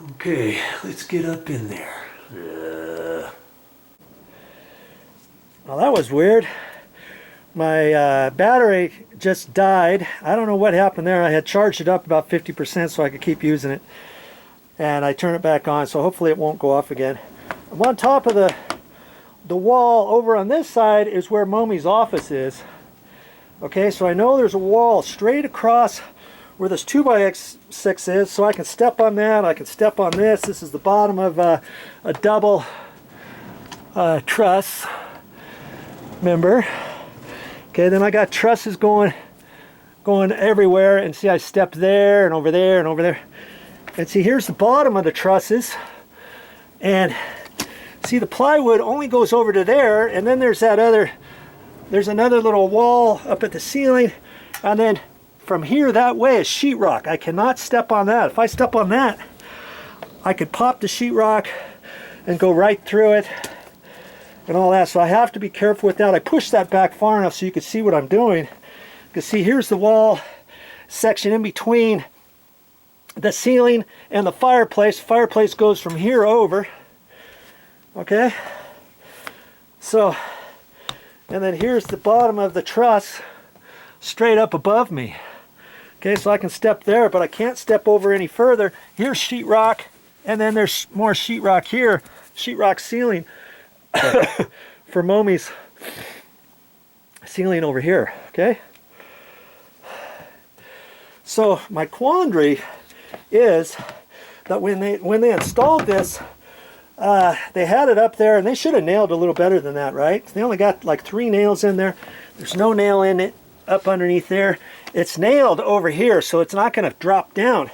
Okay, let's get up in there. Well, that was weird. My battery just died. I don't know what happened there. I had charged it up about 50% so I could keep using it. And I turned it back on, so hopefully it won't go off again. I'm on top of the wall. Over on this side is where Mommy's office is. Okay, so I know there's a wall straight across where this 2x6 is, so I can step on that. I can step on this. This is the bottom of a double truss member. Okay, then I got trusses going everywhere, and see I stepped there and over there and over there. And see, here's the bottom of the trusses, and see the plywood only goes over to there, and then there's another little wall up at the ceiling, and then from here that way is sheetrock. I cannot step on that. If I step on that, I could pop the sheetrock and go right through it and all that. So I have to be careful with that. I pushed that back far enough so you can see what I'm doing. You can see here's the wall section in between the ceiling and the fireplace. The fireplace goes from here over. Okay? So, and then here's the bottom of the truss straight up above me. Okay, so I can step there, but I can't step over any further. Here's sheetrock, and then there's more sheetrock here, sheetrock ceiling for Mommy's ceiling over here. Okay, so my quandary is that when they installed this, they had it up there, and they should have nailed a little better than that, right? They only got like 3 nails in there. There's no nail in it up underneath there. It's nailed over here, so it's not going to drop down.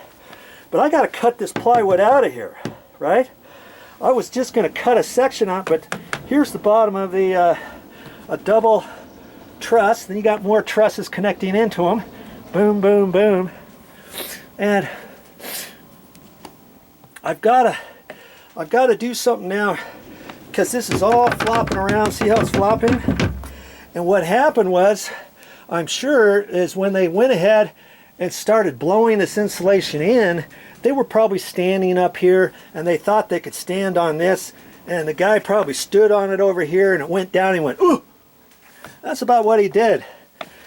But I got to cut this plywood out of here, right? I was just going to cut a section out, but here's the bottom of the a double truss. Then you got more trusses connecting into them. Boom, boom, boom. And I've got to do something now, because this is all flopping around. See how it's flopping? And what happened was, I'm sure, is when they went ahead and started blowing this insulation in, they were probably standing up here and they thought they could stand on this, and the guy probably stood on it over here and it went down and he went, ooh! That's about what he did.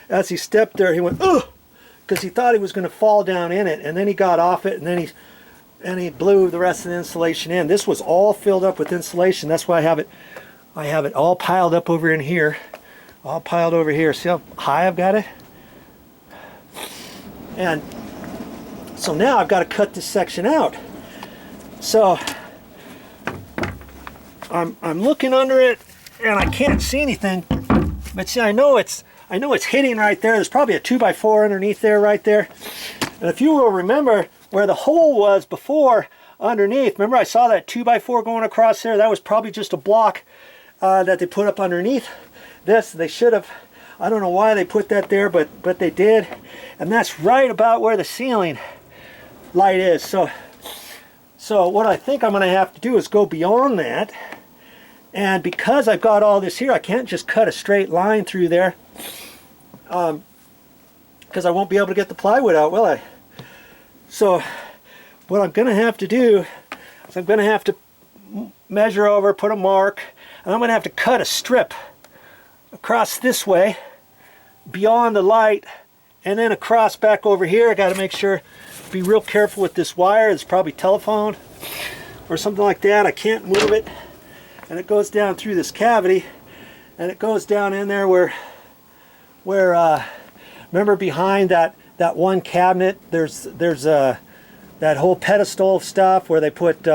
As he stepped there, he went, ooh! Because he thought he was going to fall down in it, and then he got off it, and then he blew the rest of the insulation in. This was all filled up with insulation. That's why I have it all piled up over in here. All piled over here. See how high I've got it? And so now I've got to cut this section out. So I'm looking under it and I can't see anything. But see, I know it's hitting right there. There's probably a 2x4 underneath there, right there. And if you will remember where the hole was before underneath, remember I saw that 2x4 going across there? That was probably just a block that they put up underneath this. They should have, I don't know why they put that there, but they did. And that's right about where the ceiling light is. So what I think I'm going to have to do is go beyond that. And because I've got all this here, I can't just cut a straight line through there, because I won't be able to get the plywood out, will I? So what I'm going to have to do is I'm going to have to measure over, put a mark, and I'm going to have to cut a strip across this way beyond the light, and then across back over here. I got to make sure, be real careful with this wire. It's probably telephone or something like that. I can't move it, and it goes down through this cavity, and it goes down in there where remember behind that one cabinet, there's that whole pedestal of stuff where they put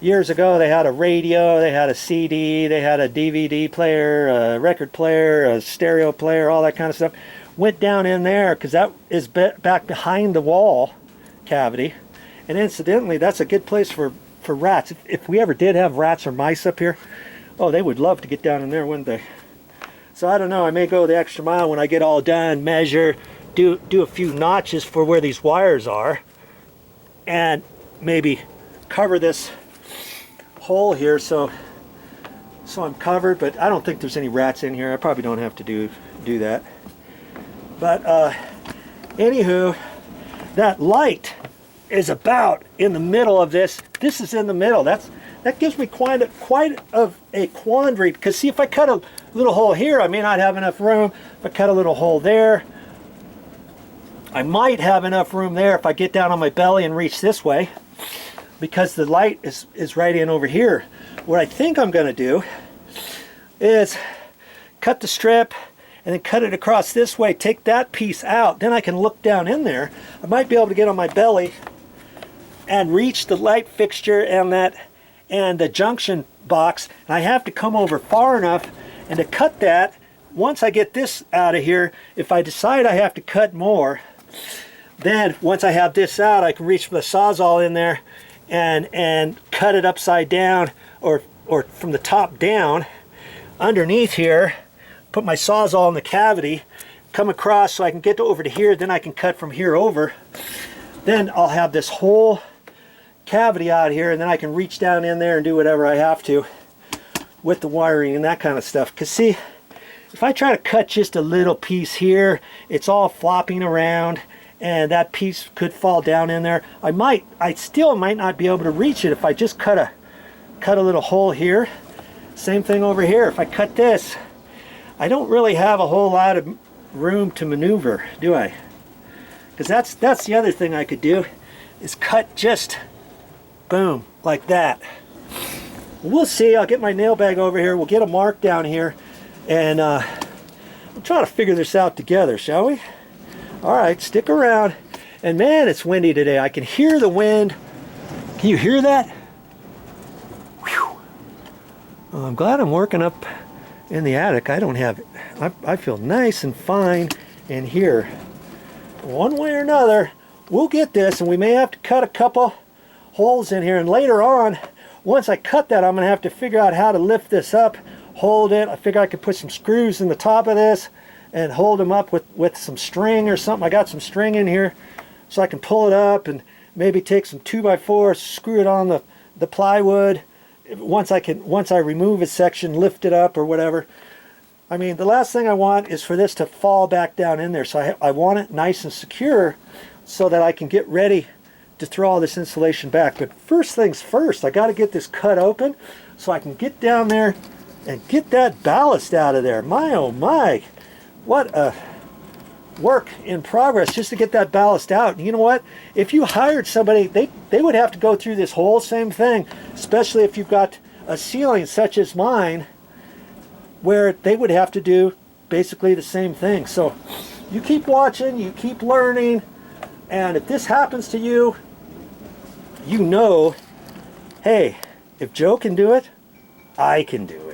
years ago, they had a radio, they had a CD, they had a DVD player, a record player, a stereo player, all that kind of stuff. Went down in there because that is back behind the wall cavity. And incidentally, that's a good place for rats. If we ever did have rats or mice up here, oh, they would love to get down in there, wouldn't they? So I don't know, I may go the extra mile when I get all done, measure, do a few notches for where these wires are, and maybe cover this hole here so I'm covered. But I don't think there's any rats in here. I probably don't have to do that. But anywho, that light is about in the middle of this. This is in the middle. That gives me quite of a quandary, because see, if I cut a little hole here, I may not have enough room. If I cut a little hole there, I might have enough room there if I get down on my belly and reach this way, because the light is right in over here. What I think I'm going to do is cut the strip and then cut it across this way, take that piece out, then I can look down in there. I might be able to get on my belly and reach the light fixture and the junction box, and I have to come over far enough and to cut that. Once I get this out of here, if I decide I have to cut more, then once I have this out, I can reach the Sawzall in there and cut it upside down, or from the top down underneath here, put my Sawzall in the cavity, come across so I can get over to here, then I can cut from here over. Then I'll have this whole cavity out here, and then I can reach down in there and do whatever I have to with the wiring and that kind of stuff. Because see, if I try to cut just a little piece here, it's all flopping around and that piece could fall down in there. I still might not be able to reach it if I just cut a little hole here. Same thing over here. If I cut this, I don't really have a whole lot of room to maneuver, do I? Because that's the other thing I could do, is cut just boom like that. We'll see. I'll get my nail bag over here. We'll get a mark down here, and we'll try to figure this out together, shall we? All right, stick around. And man, it's windy today. I can hear the wind. Can you hear that? Whew. Well, I'm glad I'm working up in the attic. I feel nice and fine in here. One way or another, we'll get this, and we may have to cut a couple holes in here, and later on, once I cut that, I'm going to have to figure out how to lift this up, hold it. I figure I could put some screws in the top of this and hold them up with some string or something. I got some string in here so I can pull it up, and maybe take some 2x4, screw it on the plywood. Once I remove a section, lift it up or whatever. I mean, the last thing I want is for this to fall back down in there. So I want it nice and secure so that I can get ready to throw all this insulation back. But first things first, I got to get this cut open so I can get down there and get that ballast out of there. My oh my, what a work in progress just to get that ballast out. And you know what? If you hired somebody, they would have to go through this whole same thing, especially if you've got a ceiling such as mine, where they would have to do basically the same thing. So you keep watching, you keep learning, and if this happens to you, you know, hey, if Joe can do it, I can do it.